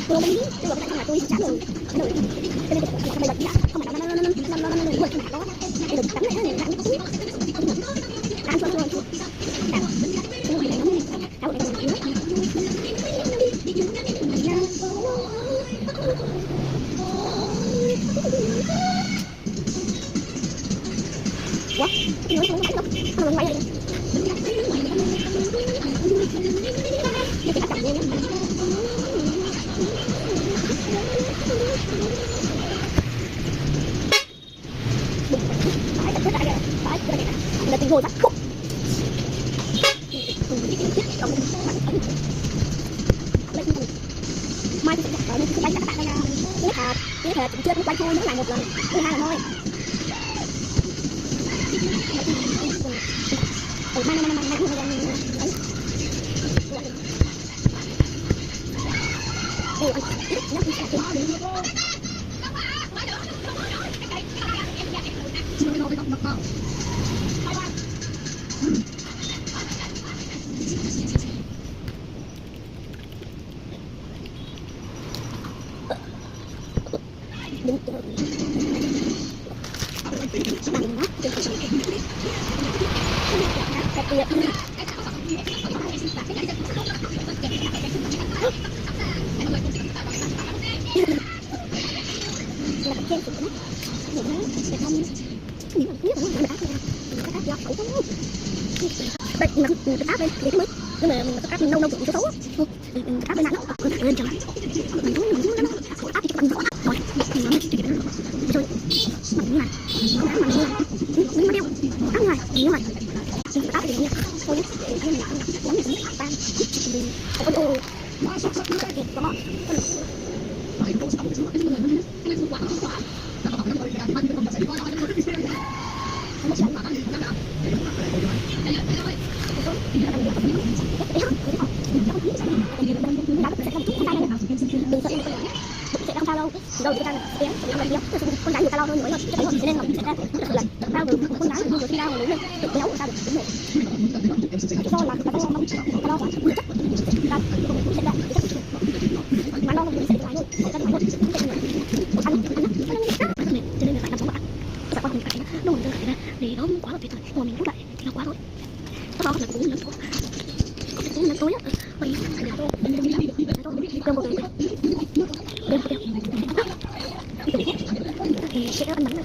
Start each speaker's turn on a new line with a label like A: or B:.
A: tôi không biết tôi gọi là tôi trả lời cho nên không phải là không phải nó quên cái đó thì được tắm này nó ăn túi ăn cho tôi quá cái nữa không có đâu nó quay lại cái cái cặp luôn là tình hồi bắt khúc mai tôi sẽ đặt ở đây cái bánh các bạn đây cái hạt chưa quay thôi nữa lại một lần thứ hai là thôi mai đúng rồi đây mình cái áp lên để cái mới nhưng mà mình áp nâu nâu cũng số xấu mình áp lên nặng lên trời mình áp thì bằng rồi rồi mình như này không áp bằng như này mình đeo áp như này như này mình áp thì như thôi nhé để anh làm lắm mình tan ôi ôi đó đâu người ta tiếng con gái người ta lo hơn nữa rồi cho nên là sẽ ra là bao giờ con gái nhiều khi đau mà lớn lên tự béo người ta được đúng rồi do là người ta lo quá chắc ta mà lo thì sẽ lại luôn ta lại luôn ăn cho nên là phải làm sống bạn phải quan phải đâu mình phải ra thì đó quá là tuyệt vời mà mình rút lại thì là quá thôi nó là cũng lớn cũng lớn tối á mình phải làm thôi cơm một cơm thì sẽ ăn bánh